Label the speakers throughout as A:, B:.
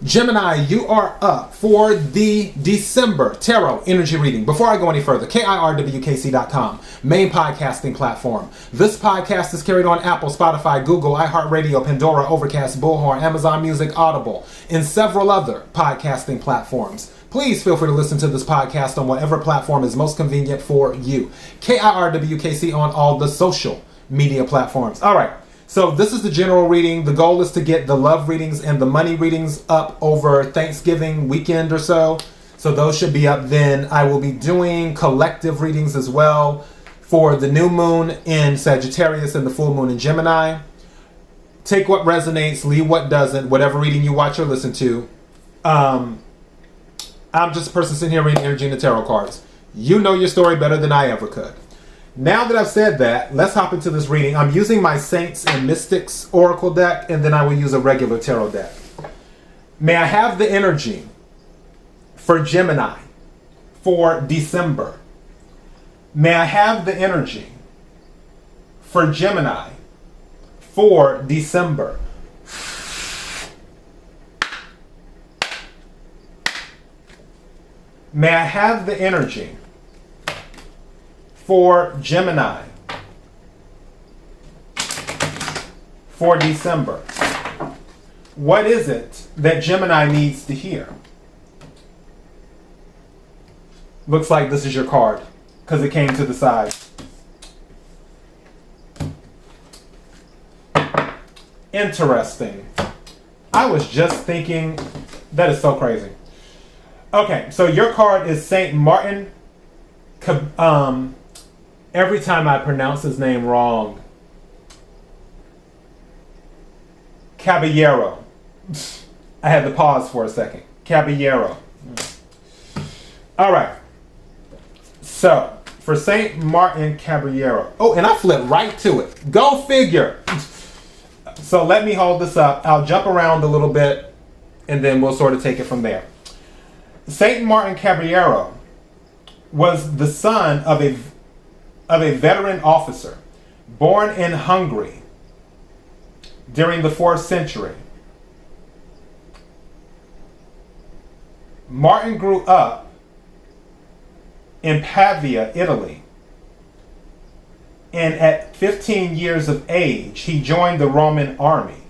A: Gemini, you are up for the December Tarot Energy Reading. Before I go any further, KIRWKC.com, main podcasting platform. This podcast is carried on Apple, Spotify, Google, iHeartRadio, Pandora, Overcast, Bullhorn, Amazon Music, Audible, and several other podcasting platforms. Please feel free to listen to this podcast on whatever platform is most convenient for you. KIRWKC on all the social media platforms. All right. So this is the general reading. The goal is to get the love readings and the money readings up over Thanksgiving weekend or so. So those should be up then. I will be doing collective readings as well for the new moon in Sagittarius and the full moon in Gemini. Take what resonates, leave what doesn't, whatever reading you watch or listen to. I'm just a person sitting here reading energy and the tarot cards. You know your story better than I ever could. Now that I've said that, let's hop into this reading. I'm using my Saints and Mystics Oracle deck, and then I will use a regular tarot deck. May I have the energy for Gemini for December? May I have the energy for Gemini for December? May I have the energy for Gemini for December? What is it that Gemini needs to hear? Looks like this is your card because it came to the side. Interesting. I was just thinking, that is so crazy. Okay, so your card is Saint Martin. Every time I pronounce his name wrong, Caballero. I had to pause for a second. Caballero. All right. So, for Saint Martin Caballero. Oh, and I flipped right to it. Go figure. So let me hold this up. I'll jump around a little bit, and then we'll sort of take it from there. Saint Martin Caballero was the son of a veteran officer born in Hungary during the 4th century. Martin grew up in Pavia, Italy, and at 15 years of age, he joined the Roman army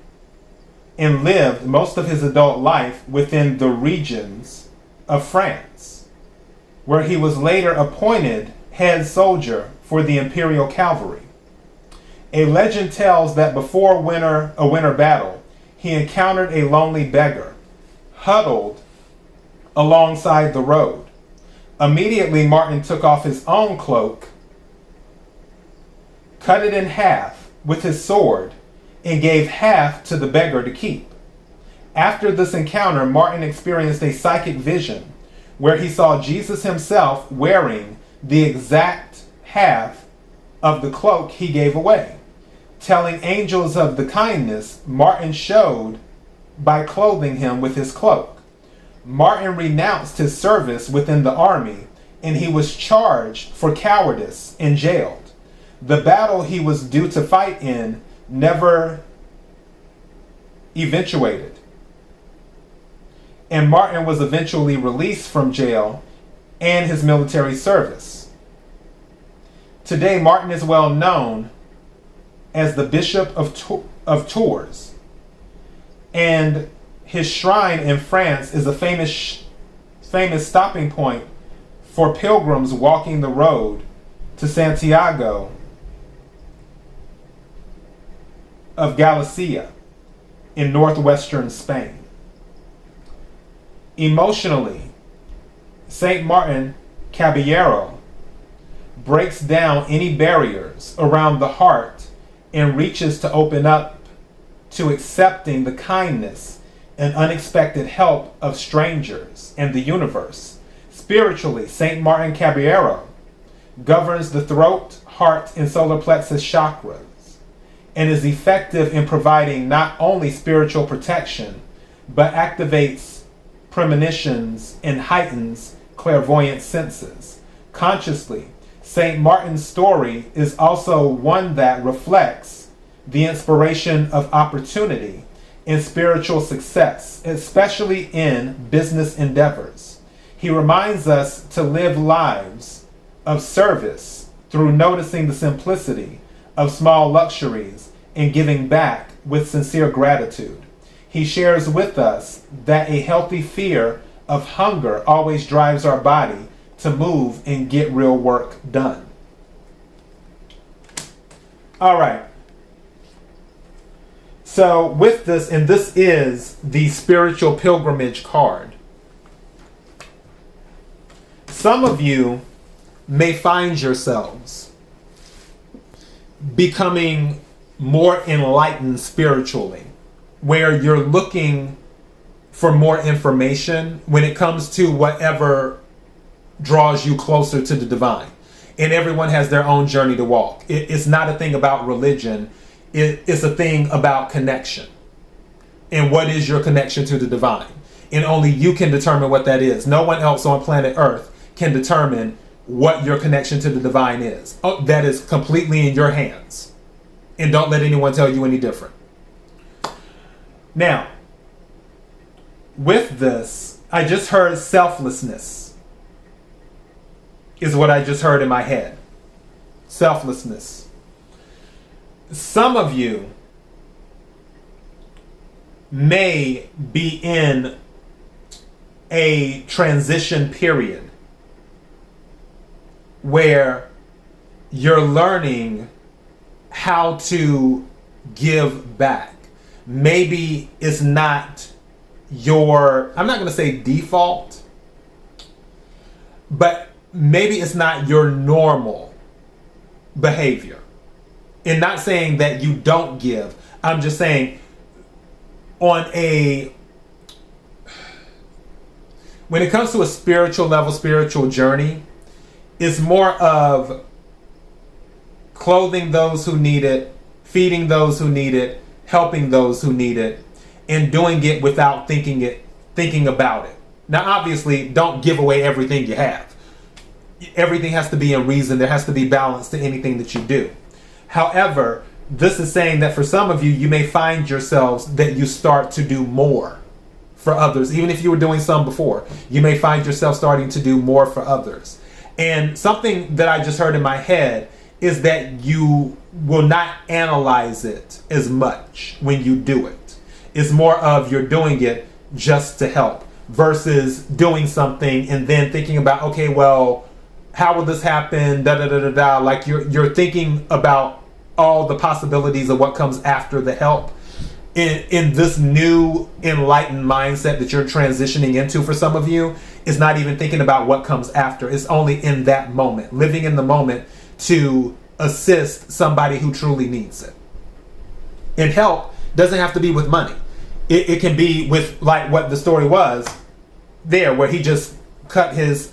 A: and lived most of his adult life within the regions of France, where he was later appointed head soldier for the Imperial Cavalry. A legend tells that before a winter battle, he encountered a lonely beggar huddled alongside the road. Immediately, Martin took off his own cloak, cut it in half with his sword, and gave half to the beggar to keep. After this encounter, Martin experienced a psychic vision where he saw Jesus himself wearing the exact half of the cloak he gave away. Telling angels of the kindness Martin showed by clothing him with his cloak. Martin renounced his service within the army, and he was charged for cowardice and jailed. The battle he was due to fight in never eventuated, and Martin was eventually released from jail and his military service. Today, Martin is well known as the Bishop of Tours, and his shrine in France is a famous stopping point for pilgrims walking the road to Santiago of Galicia in northwestern Spain. Emotionally, Saint Martin Caballero breaks down any barriers around the heart and reaches to open up to accepting the kindness and unexpected help of strangers and the universe. Spiritually, Saint Martin Caballero governs the throat, heart, and solar plexus chakras and is effective in providing not only spiritual protection, but activates premonitions and heightens clairvoyant senses. Consciously, St. Martin's story is also one that reflects the inspiration of opportunity and spiritual success, especially in business endeavors. He reminds us to live lives of service through noticing the simplicity of small luxuries and giving back with sincere gratitude. He shares with us that a healthy fear of hunger always drives our body to move and get real work done. All right. So with this, and this is the spiritual pilgrimage card. Some of you may find yourselves becoming more enlightened spiritually, where you're looking for more information when it comes to whatever draws you closer to the divine. And everyone has their own journey to walk. It's not a thing about religion. It's a thing about connection. And what is your connection to the divine? And only you can determine what that is. No one else on planet Earth can determine what your connection to the divine is. Oh, that is completely in your hands. And don't let anyone tell you any different. Now, with this, I just heard selflessness is what I just heard in my head. Selflessness. Some of you may be in a transition period where you're learning how to give back. Maybe it's not your, I'm not going to say default, but maybe it's not your normal behavior. And not saying that you don't give. I'm just saying when it comes to a spiritual level, spiritual journey, it's more of clothing those who need it, feeding those who need it, helping those who need it, and doing it without thinking about it. Now, obviously, don't give away everything you have. Everything has to be in reason. There has to be balance to anything that you do. However, this is saying that for some of you, you may find yourselves that you start to do more for others. Even if you were doing some before, you may find yourself starting to do more for others. And something that I just heard in my head is that you will not analyze it as much when you do it. It's more of you're doing it just to help versus doing something and then thinking about, okay, well, how will this happen? Da da da da da. Like you're thinking about all the possibilities of what comes after the help. In this new enlightened mindset that you're transitioning into, for some of you, is not even thinking about what comes after. It's only in that moment, living in the moment to assist somebody who truly needs it. And help doesn't have to be with money. It can be with, like what the story was there, where he just cut his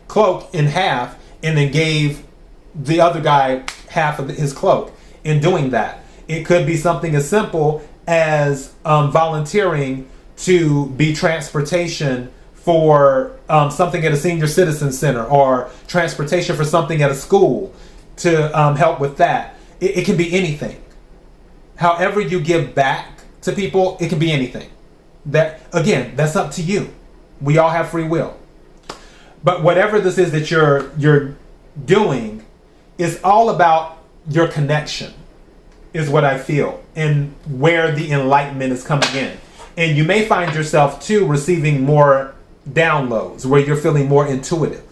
A: cloak in half and then gave the other guy half of his cloak. In doing that, it could be something as simple as volunteering to be transportation for something at a senior citizen center, or transportation for something at a school to help with that. It can be anything. However you give back to people, it can be anything. That, again, that's up to you. We all have free will. But whatever this is that you're doing is all about your connection, is what I feel, and where the enlightenment is coming in. And you may find yourself too receiving more downloads, where you're feeling more intuitive,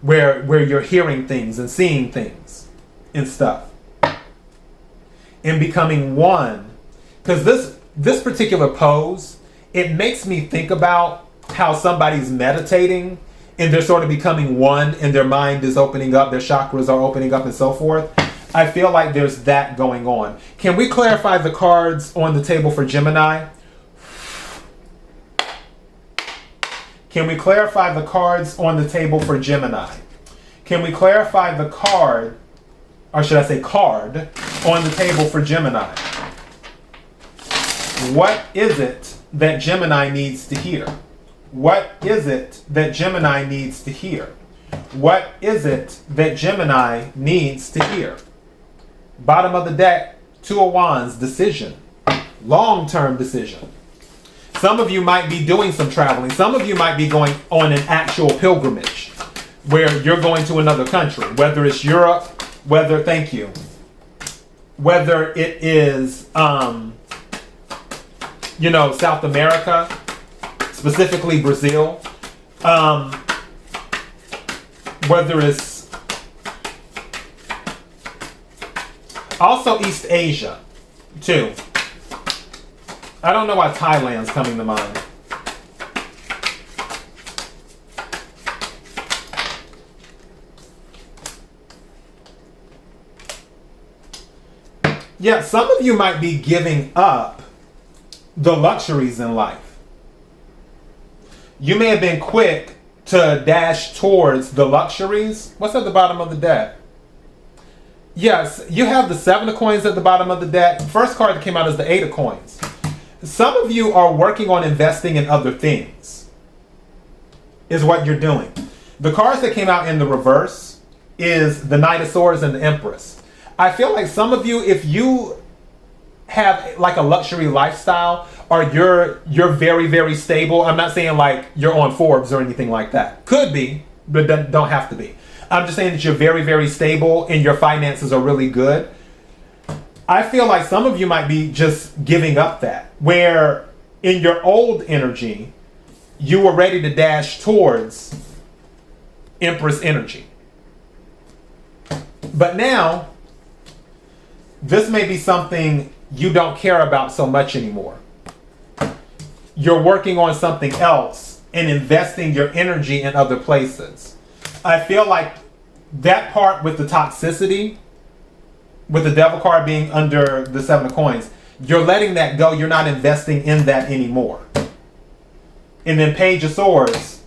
A: where you're hearing things and seeing things and stuff, and becoming one. Because this particular pose, it makes me think about how somebody's meditating and they're sort of becoming one, and their mind is opening up, their chakras are opening up, and so forth. I feel like there's that going on. Can we clarify the cards on the table for Gemini? Can we clarify the cards on the table for Gemini? Can we clarify the card, or should I say card, on the table for Gemini? What is it that Gemini needs to hear? What is it that Gemini needs to hear? What is it that Gemini needs to hear? Bottom of the deck, Two of Wands, decision. long-term decision. Some of you might be doing some traveling. Some of you might be going on an actual pilgrimage where you're going to another country, whether it's Europe, whether it is, South America, specifically Brazil, whether it's also East Asia, too. I don't know why Thailand's coming to mind. Yeah, some of you might be giving up the luxuries in life. You may have been quick to dash towards the luxuries. What's at the bottom of the deck? Yes, you have the 7 of coins at the bottom of the deck. First card that came out is the 8 of coins. Some of you are working on investing in other things, is what you're doing. The cards that came out in the reverse is the Knight of Swords and the Empress. I feel like some of you, if you have like a luxury lifestyle, or you're very, very stable. I'm not saying like you're on Forbes or anything like that. Could be, but don't have to be. I'm just saying that you're very, very stable and your finances are really good. I feel like some of you might be just giving up that, where in your old energy, you were ready to dash towards Empress energy. But now, this may be something you don't care about so much anymore. You're working on something else and investing your energy in other places. I feel like that part with the toxicity, with the Devil card being under the 7 of coins, you're letting that go. You're not investing in that anymore. And then Page of Swords,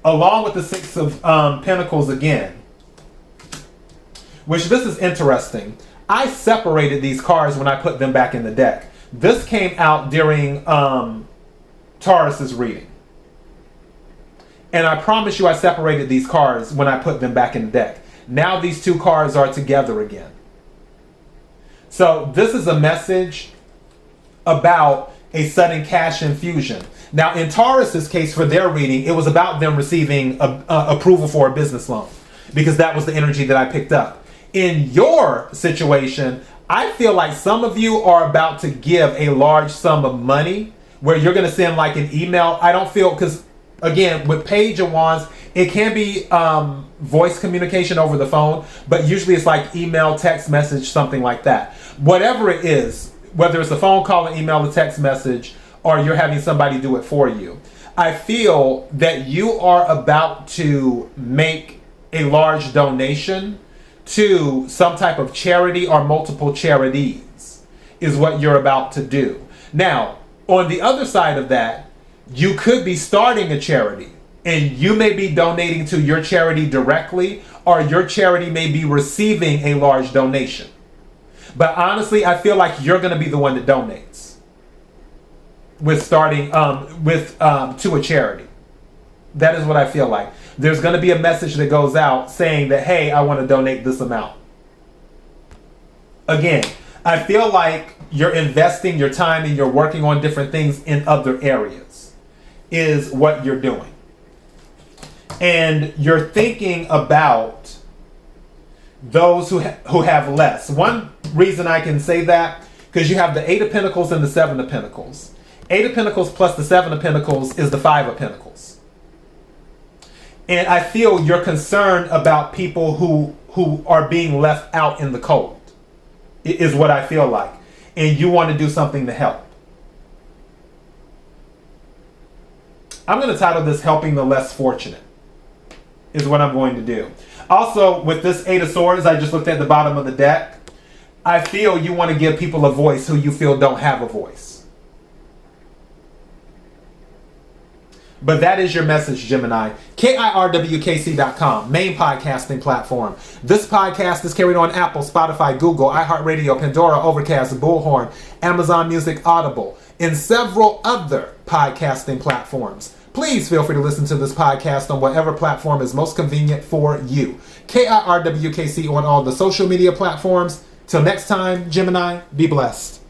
A: along with the 6 of Pentacles again, which this is interesting. I separated these cards when I put them back in the deck. This came out during Taurus's reading. And I promise you I separated these cards when I put them back in the deck. Now these two cards are together again. So this is a message about a sudden cash infusion. Now in Taurus's case for their reading, it was about them receiving approval for a business loan, because that was the energy that I picked up. In your situation, I feel like some of you are about to give a large sum of money where you're going to send like an email. I don't feel, because again, with Page of Wands, it can be voice communication over the phone, but usually it's like email, text message, something like that. Whatever it is, whether it's a phone call, an email, a text message, or you're having somebody do it for you, I feel that you are about to make a large donation to some type of charity or multiple charities is what you're about to do. Now, on the other side of that, you could be starting a charity and you may be donating to your charity directly, or your charity may be receiving a large donation. But honestly, I feel like you're going to be the one that donates with starting to a charity. That is what I feel like. There's going to be a message that goes out saying that, hey, I want to donate this amount. Again, I feel like you're investing your time and you're working on different things in other areas is what you're doing. And you're thinking about those who have less. One reason I can say that, because you have the 8 of Pentacles and the 7 of Pentacles. 8 of Pentacles plus the 7 of Pentacles is the 5 of Pentacles. And I feel you're concerned about people who are being left out in the cold, is what I feel like. And you want to do something to help. I'm going to title this Helping the Less Fortunate, is what I'm going to do. Also, with this 8 of Swords, I just looked at the bottom of the deck. I feel you want to give people a voice who you feel don't have a voice. But that is your message, Gemini. KIRWKC.com, main podcasting platform. This podcast is carried on Apple, Spotify, Google, iHeartRadio, Pandora, Overcast, Bullhorn, Amazon Music, Audible, and several other podcasting platforms. Please feel free to listen to this podcast on whatever platform is most convenient for you. KIRWKC on all the social media platforms. Till next time, Gemini, be blessed.